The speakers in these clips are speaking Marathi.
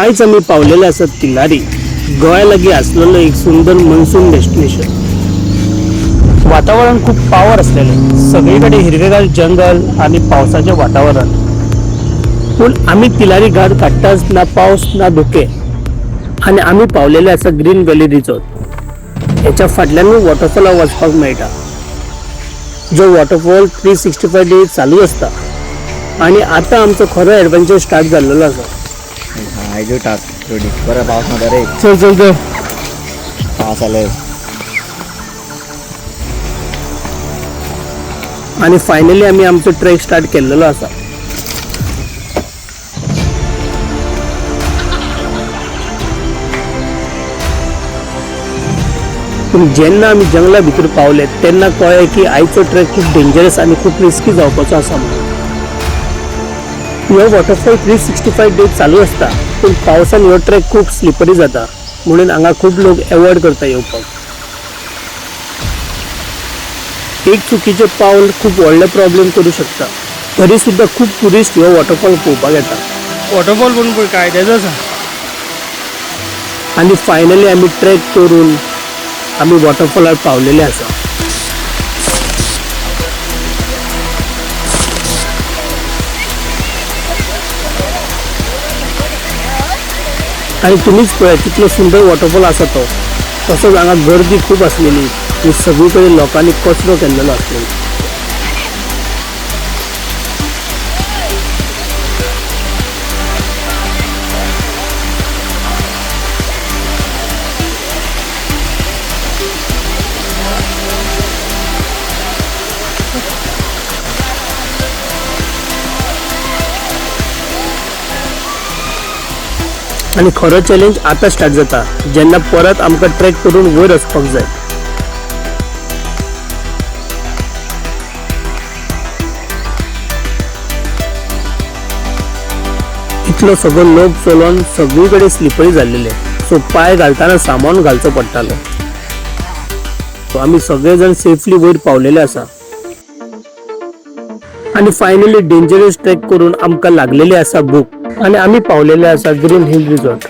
आयज आमी पावलेले आसात तिलारी, गोंया लागीं आसलेलो एक सुंदर मनसून डेस्टिनेशन। वातावरण खूप पावर असलेले, सगळीकडे हिरवेगार जंगल आणि पावसाचे वातावरण। पण आम्ही तिलारी घाट काढताच ना पाऊस ना धुके, आणि आम्ही पावलेले आसा ग्रीन व्हॅली रिसॉर्ट। याच्या फाटल्यान वॉटरफॉल वचपाक मेळटा, जो वॉटरफॉल 365 डेज चालू असता। आणि आता आमचो खरो एडव्हेंचर स्टार्ट झालेलो आसा। आयजो टास्क रेडी बरं पाऊस मध्ये रे चल चल चल पाऊस आले आणि फायनली आम्ही आमचो ट्रेक स्टार्ट केलेलो आसा। पण जेन्ना आम्ही जंगला भितर पावले तेन्ना कळ्ळें की आयचो ट्रेक खूप डेंजरस आणि खूप रिस्की जावपाचो आसा म्हणून। हो वॉटरफॉल 365 डेज चालू असता, पण पावसान हो ट्रेक खूप स्लिपरी जाता, म्हणून हांगा खूप लोक अवॉइड करता येवपाक। एक चुकीचे पाऊल खूप व्हडले प्रॉब्लेम करू शकता, तरी सुद्धा खूप टुरिस्ट हो वॉटरफॉल पळोवपाक येता। वॉटरफॉल पण कायद्याचो आसा। आणि फायनली आम्ही ट्रेक करून आम्ही वॉटरफॉलार पावलेले आसा। आणि तुम्हीच पळय कितलो सुंदर वॉटरफॉल आसा तो। तसोच हांगा गर्दी खूप असलेली आणि सगळीकडे लोकांनी कचरो केल्लेलो असलेलो। आणि खरो चॅलेंज आता स्टार्ट जाता, जेन्ना परत आमकां ट्रेक करून वयर वचपाक जाय। इतलो सगळो लोक चलोन सगळीकडे स्लिपरी जाल्लेले, सो पाय घालताना सामान घालचो पडटालो। आम्ही सगळेजण सेफली वयर पावलेले आसा। आणि फायनली डेंजरस ट्रेक करून आमकां लागलेले आसा भूक, आणि आम्ही पावलेले आसा ग्रीन हिल रिसॉर्ट।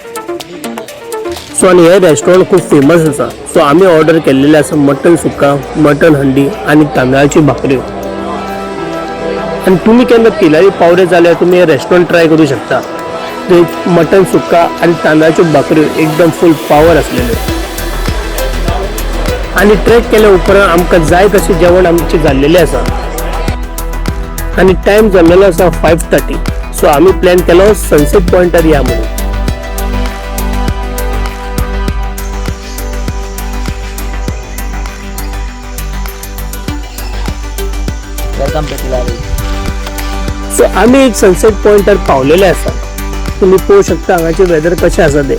सो आणि हे रेस्टॉरंट खूप फेमस आसा, सो आम्ही ऑर्डर केलेले आसा मटन सुक्का, मटन हंडी आणि तांदळाची भाकरी। आणि तुम्ही केन्ना तिलारी पावले जाल्यार तुम्ही हे रेस्टॉरंट ट्राय करू शकता। ते मटन सुक्का आणि तांदळाची भाकरी एकदम फुल पावर असलेले। आणि ट्रेक केल्या उपरांत आमकां जाय तशें जेवण आमचे जाल्लेले आसा। आणि टाइम जाल्लेलो आसा 5:30, सो आम्ही प्लॅन केलो सनसेट पॉइंटार या म्हणून। Welcome to Tilari. सो आम्ही एक सनसेट पॉइंटार पावलेले आसा। तुम्ही पळोवंक शकता हांगाचे वेदर कशें आसा ते।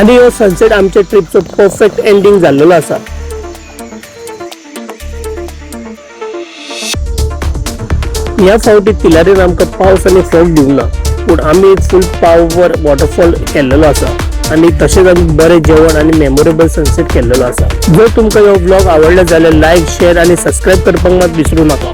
आणि हो सनसेट आमच्या ट्रिपचो परफेक्ट एंडिंग झालेलो आसा। या फावटी तिलारीन आमकां पावस आणि फॉग दिवना, पण आम्ही फुल पावर वॉटरफॉल केल्लेलो आसा। आणि तशेंच आमी बरें जेवण आणि मेमोरेबल सनसेट केल्लेलो आसा। जर तुमकां हो व्लॉग आवडलो जाल्यार लायक, शेअर आणि सबस्क्राईब करपाक मात विसरू नका।